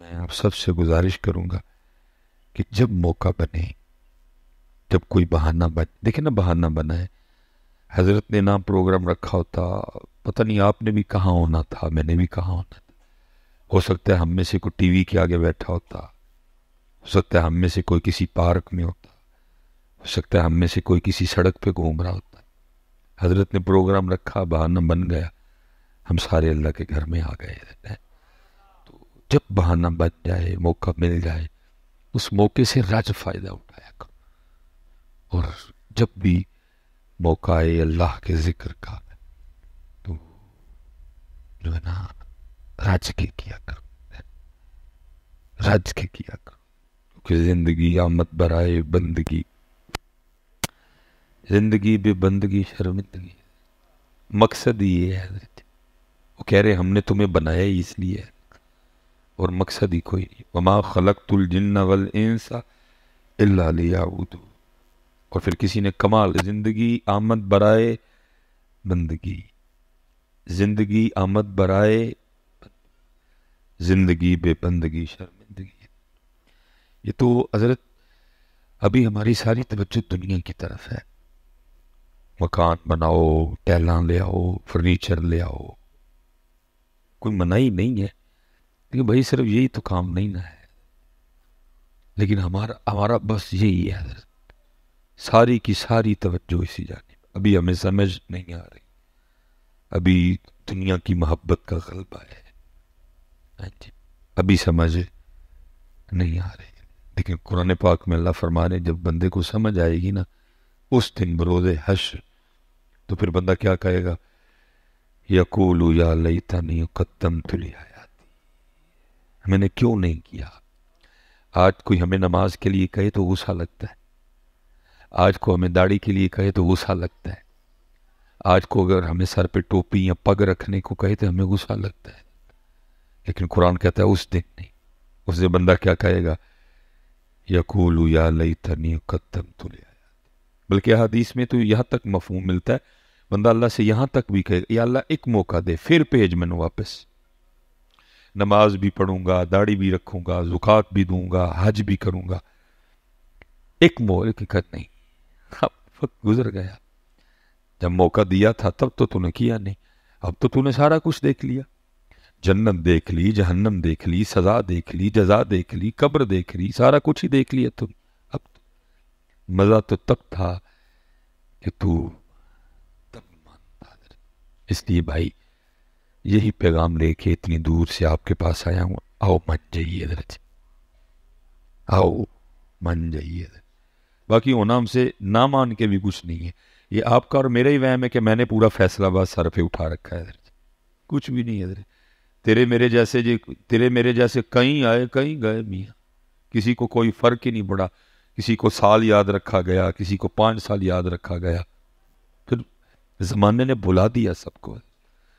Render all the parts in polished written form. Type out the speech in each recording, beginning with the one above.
میں آپ سب سے گزارش کروں گا کہ جب موقع بنے، جب کوئی بہانہ دیکھیں نا بہانہ بنا ہے، حضرت نے نام پروگرام رکھا ہوتا، پتہ نہیں آپ نے بھی کہاں ہونا تھا، میں نے بھی کہاں ہونا تھا، ہو سکتا ہے ہم میں سے کوئی ٹی وی کے آگے بیٹھا ہوتا، ہو سکتا ہے ہم میں سے کوئی کسی پارک میں ہوتا، ہو سکتا ہے ہم میں سے کوئی کسی سڑک پہ گھوم رہا ہوتا۔ حضرت نے پروگرام رکھا، بہانہ بن گیا، ہم سارے اللہ کے گھر میں آ گئے ہیں۔ تو جب بہانہ بن جائے، موقع مل جائے، اس موقع سے رج فائدہ اٹھایا کرو، اور جب بھی موقع آئے اللہ کے ذکر کا تو جو ہے نا رج کے کیا کرو، رج کے کیا کرو، کیونکہ زندگی آمد برائے بندگی، زندگی بے بندگی شرمندگی، مقصد یہ ہے حضرت، وہ کہہ رہے ہم نے تمہیں بنایا ہی اس لیے ہے، اور مقصد ہی کوئی نہیں، وما خلقت الجن والانس الا لیعبدون۔ اور پھر کسی نے کمال، زندگی آمد برائے بندگی، زندگی آمد برائے زندگی بے بندگی شرمندگی۔ یہ تو حضرت ابھی ہماری ساری توجہ دنیا کی طرف ہے، مکان بناؤ، ٹیلاں لے آؤ، فرنیچر لے آؤ، کوئی منائی نہیں ہے، لیکن بھائی صرف یہی تو کام نہیں نہ ہے، لیکن ہمارا بس یہی ہے حضرت، ساری کی ساری توجہ اسی جانب، ابھی ہمیں سمجھ نہیں آ رہی، ابھی دنیا کی محبت کا غلبہ ہے، ہاں جی، ابھی سمجھ نہیں آ رہی، لیکن قرآن پاک میں اللہ فرما رہے جب بندے کو سمجھ آئے گی نا اس دن بروز حشر، تو پھر بندہ کیا کہے گا، یقول یا لیتنی قدمت لحیاتی، میں نے کیوں نہیں کیا۔ آج کوئی ہمیں نماز کے لیے کہے تو غصہ لگتا ہے، آج کو ہمیں داڑھی کے لیے کہے تو غصہ لگتا ہے، آج کو اگر ہمیں سر پہ ٹوپی یا پگ رکھنے کو کہے تو ہمیں غصہ لگتا ہے، لیکن قرآن کہتا ہے اس دن نہیں، اس دن بندہ کیا کہے گا، یقول یا لیتنی قدمت لحیاتی۔ بلکہ حدیث میں تو یہاں تک مفہوم ملتا ہے، بندہ اللہ سے یہاں تک بھی کہے یا اللہ ایک موقع دے، پھر بھیج میں نے واپس، نماز بھی پڑھوں گا، داڑھی بھی رکھوں گا، زکوٰۃ بھی دوں گا، حج بھی کروں گا، ایک موقع نہیں، اب وقت گزر گیا، جب موقع دیا تھا تب تو نے کیا نہیں، اب تو نے سارا کچھ دیکھ لیا، جنت دیکھ لی، جہنم دیکھ لی، سزا دیکھ لی، جزا دیکھ لی، قبر دیکھ لی، سارا کچھ ہی دیکھ لیا تم، اب مزہ تو تب تھا کہ تو تب مانتا۔ اس لیے بھائی یہی پیغام لے کے اتنی دور سے آپ کے پاس آیا ہوں، آؤ مان جائیے حضرت، آؤ مان جائیے حضرت، باقی ہونا ہم سے نہ مان کے بھی کچھ نہیں ہے، یہ آپ کا اور میرا ہی وہم ہے کہ میں نے پورا فیصلہ آباد سر پہ اٹھا رکھا ہے حضرت، کچھ بھی نہیں ہے حضرت، تیرے میرے جیسے کہیں آئے کہیں گئے میاں، کسی کو کوئی فرق ہی نہیں پڑا، کسی کو سال یاد رکھا گیا، کسی کو 5 سال یاد رکھا گیا، پھر زمانے نے بلا دیا سب کو،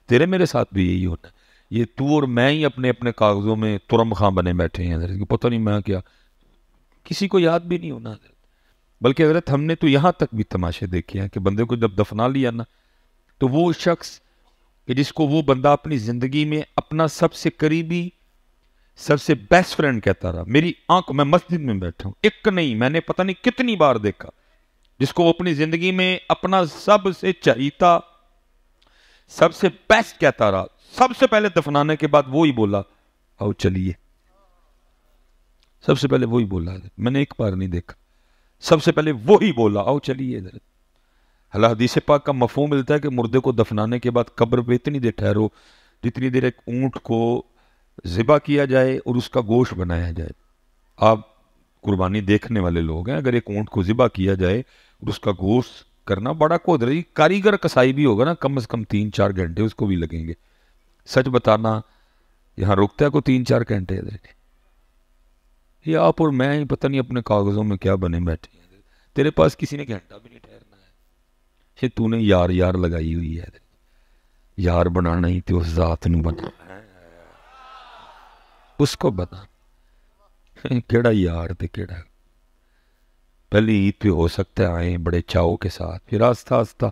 تیرے میرے ساتھ بھی یہی ہونا ہے، یہ تو اور میں ہی اپنے اپنے کاغذوں میں ترم خاں بنے بیٹھے ہیں حضرت، پتہ نہیں میں کیا، کسی کو یاد بھی نہیں ہونا حضرت، بلکہ حضرت ہم نے تو یہاں تک بھی تماشے دیکھے ہیں کہ بندے کو جب دفنا لیا نا تو وہ شخص کہ جس کو وہ بندہ اپنی زندگی میں اپنا سب سے قریبی، سب سے بیسٹ فرینڈ کہتا رہا، میری آنکھ میں مسجد میں بیٹھا ہوں، ایک نہیں میں نے پتہ نہیں کتنی بار دیکھا، جس کو وہ اپنی زندگی میں اپنا سب سے چہیتا، سب سے بیسٹ کہتا رہا، سب سے پہلے دفنانے کے بعد وہی بولا آؤ چلیے، سب سے پہلے وہی بولا، میں نے ایک بار نہیں دیکھا، سب سے پہلے وہی بولا آؤ چلیے حضرت۔ اللہ حدیث پاک کا مفہوم ملتا ہے کہ مردے کو دفنانے کے بعد قبر پہ اتنی دیر ٹھہرو جتنی دیر ایک اونٹ کو ذبح کیا جائے اور اس کا گوشت بنایا جائے۔ آپ قربانی دیکھنے والے لوگ ہیں، اگر ایک اونٹ کو ذبح کیا جائے اور اس کا گوشت کرنا بڑا قدرتی کاریگر کسائی بھی ہوگا نا، کم از کم 3-4 گھنٹے اس کو بھی لگیں گے، سچ بتانا یہاں رکتا ہے کو 3-4 گھنٹے، یہ آپ اور میں ہی پتہ نہیں اپنے کاغذوں میں کیا بنے بیٹھے ہیں، تیرے پاس کسی نے گھنٹہ بھی نہیں ٹھہرنا ہے، یہ تو نے یار یار لگائی ہوئی ہے، یار بنانا ہی تو اس ذات نو بنا، اس کو بنا کیڑا یار تے کیڑا، پہلی عید پہ ہو سکتا ہے آئیں بڑے چاؤ کے ساتھ، پھر آہستہ آہستہ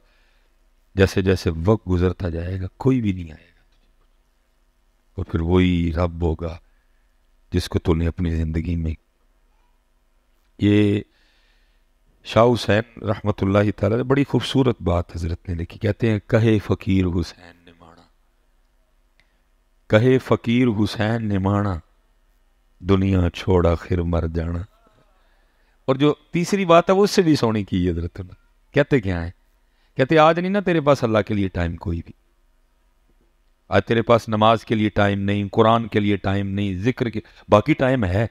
جیسے جیسے وقت گزرتا جائے گا کوئی بھی نہیں آئے گا، اور پھر وہی رب ہوگا جس کو تو نے اپنی زندگی میں. یہ شاہ حسین رحمۃ اللہ تعالی بڑی خوبصورت بات حضرت نے لکھی. کہتے ہیں کہے فقیر حسین نے مانا، کہے فقیر حسین نے مانا، دنیا چھوڑا خیر مر جانا. اور جو تیسری بات ہے وہ اس سے بھی سونی کی حضرت نے. کہتے کیا ہیں؟ کہتے آج نہیں نا تیرے پاس اللہ کے لیے ٹائم کوئی بھی. آج تیرے پاس نماز کے لیے ٹائم نہیں، قرآن کے لیے ٹائم نہیں، ذکر کے، باقی ٹائم ہے.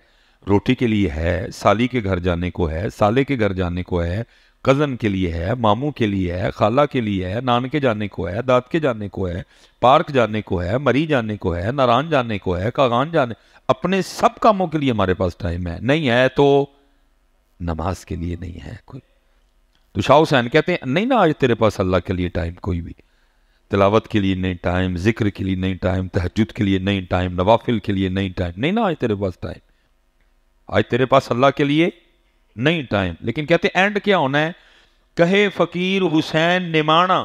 روٹی کے لیے ہے، سالی کے گھر جانے کو ہے، سالے کے گھر جانے کو ہے، کزن کے لیے ہے، ماموں کے لیے ہے، خالہ کے لیے ہے، نان کے جانے کو ہے، داد کے جانے کو ہے، پارک جانے کو ہے، مری جانے کو ہے، ناران جانے کو ہے، کاغان جانے، اپنے سب کاموں کے لیے ہمارے پاس ٹائم ہے. نہیں ہے تو نماز کے لیے نہیں ہے کوئی. تو شاہ حسین کہتے ہیں نہیں نا آج تیرے پاس اللہ کے لیے ٹائم کوئی بھی. تلاوت کے لیے نہیں ٹائم، ذکر کے لیے نہیں ٹائم، تہجد کے لیے نہیں ٹائم، نوافل کے لیے نہیں ٹائم. نہیں نا آج تیرے پاس ٹائم، آج تیرے پاس اللہ کے لیے نہیں ٹائم. لیکن کہتے اینڈ کیا ہونا ہے؟ کہے فقیر حسین نے مانا،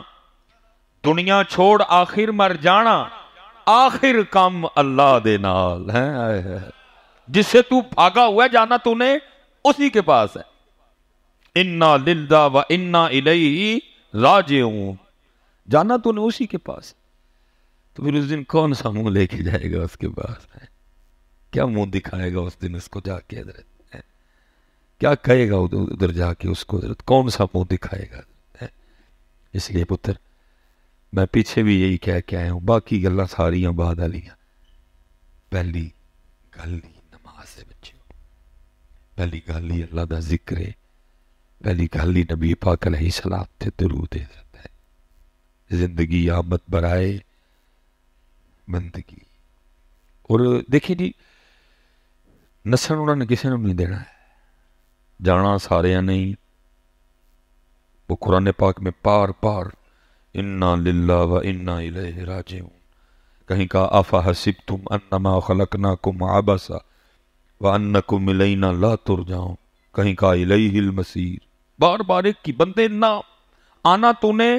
دنیا چھوڑ آخر مر جانا، آخر کم اللہ دے نال ہے. جس سے تو بھاگا ہوا ہے جانا تو نے اسی کے پاس ہے. انا للہ و انا الیہ راجعون، جانا تو نے اسی کے پاس. تو پھر اس دن کون سا منہ لے کے جائے گا اس کے پاس؟ کیا منہ دکھائے گا اس دن اس کو جا کے حضرت؟ کیا کہے گا ادھر جا کے اس کو حضرت؟ کون سا منہ دکھائے گا؟ اس لیے پتر میں پیچھے بھی یہی کہہ کے آیا ہوں، باقی گلاں ساریاں بعد والیاں. پہلی گل ہی نماز سے بچے، پہلی گل ہی اللہ دا ذکر ہے، پہلی گل ہی نبی پاک علیہ السلام تے درود ہے. زندگی آمد برائے بندگی. اور دیکھیں جی نسل انہوں نے کسی نے نہیں دینا ہے، جانا سارے نہیں. وہ قرآن پاک میں پار پار انا للہ و انا الیہ راجعون. کہیں کہا افحسبتم انما خلقناکم عبثا وانکم الینا لا ترجعون. کہیں کہا الیہ المصیر. بار بار ایک کی بندے نہ آنا تو نے.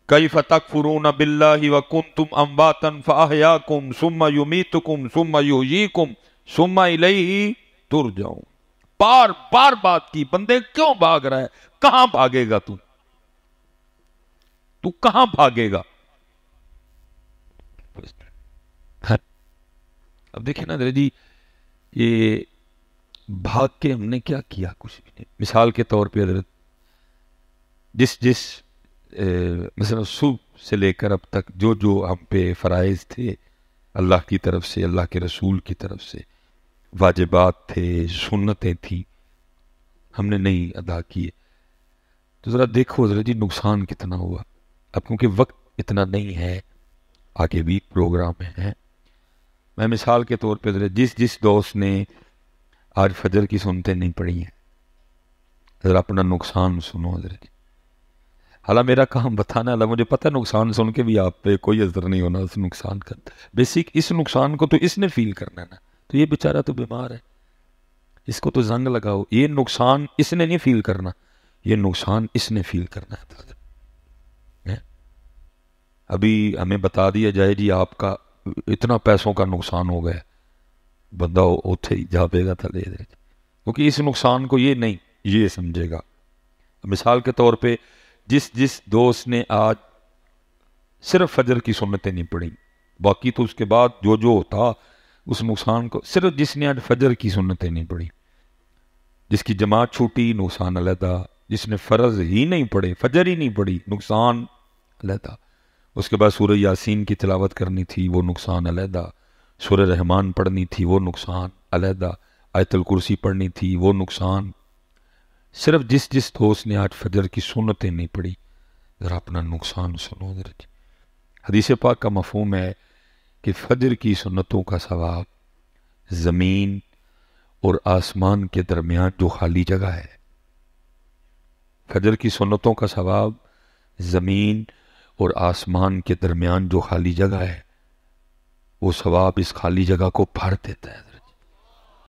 کیف تکفرون باللہ وکنتم امواتا فاحیاکم ثم یمیتکم ثم یحییکم ثم الیہ ترجعون. بار بار بات کی، بندے کیوں بھاگ رہا ہے؟ کہاں بھاگے گا تو کہاں بھاگے گا؟ اب دیکھیں نا جی، یہ بھاگ کے ہم نے کیا کیا؟ کچھ بھی نہیں. مثال کے طور پہ حضرت جس مثلا صبح سے لے کر اب تک جو ہم پہ فرائض تھے اللہ کی طرف سے، اللہ کے رسول کی طرف سے، واجبات تھے، سنتیں تھیں، ہم نے نہیں ادا کیے. تو ذرا دیکھو ذرا جی نقصان کتنا ہوا. اب کیونکہ وقت اتنا نہیں ہے، آگے بھی پروگرام ہیں. میں مثال کے طور پہ ذرا جس دوست نے آج فجر کی سنتیں نہیں پڑھی ہیں، ذرا اپنا نقصان سنو ذرا جی. حالانکہ میرا کام بتانا ہے، مجھے پتہ نقصان سن کے بھی آپ پہ کوئی اثر نہیں ہونا اس نقصان کا. بیسک اس نقصان کو تو اس نے فیل کرنا ہے نا. تو یہ بیچارہ تو بیمار ہے، اس کو تو زنگ لگاؤ. یہ نقصان اس نے نہیں فیل کرنا، یہ نقصان اس نے فیل کرنا ہے. ابھی ہمیں بتا دیا جائے جی آپ کا اتنا پیسوں کا نقصان ہو گیا، بندہ اتھے ہی جا پے گا تھلے دے، کیونکہ اس نقصان کو یہ نہیں یہ سمجھے گا. مثال کے طور پہ جس دوست نے آج صرف فجر کی سنتیں نہیں پڑھی، باقی تو اس کے بعد جو ہوتا اس نقصان کو، صرف جس نے آج فجر کی سنتیں نہیں پڑھی، جس کی جماعت چھوٹی نقصان علیحدہ، جس نے فرض ہی نہیں پڑھے، فجر ہی نہیں پڑھی، نقصان علیحدہ. اس کے بعد سورہ یاسین کی تلاوت کرنی تھی، وہ نقصان علیحدہ. سورہ رحمان پڑھنی تھی، وہ نقصان علیحدہ. آیت الکرسی پڑھنی تھی، وہ نقصان. صرف جس دوست نے آج فجر کی سنتیں نہیں پڑھی، ذرا اپنا نقصان سنو ذرا. حدیث پاک کا مفہوم ہے کہ فجر کی سنتوں کا ثواب زمین اور آسمان کے درمیان جو خالی جگہ ہے، فجر کی سنتوں کا ثواب زمین اور آسمان کے درمیان جو خالی جگہ ہے، وہ ثواب اس خالی جگہ کو بھر دیتا ہے.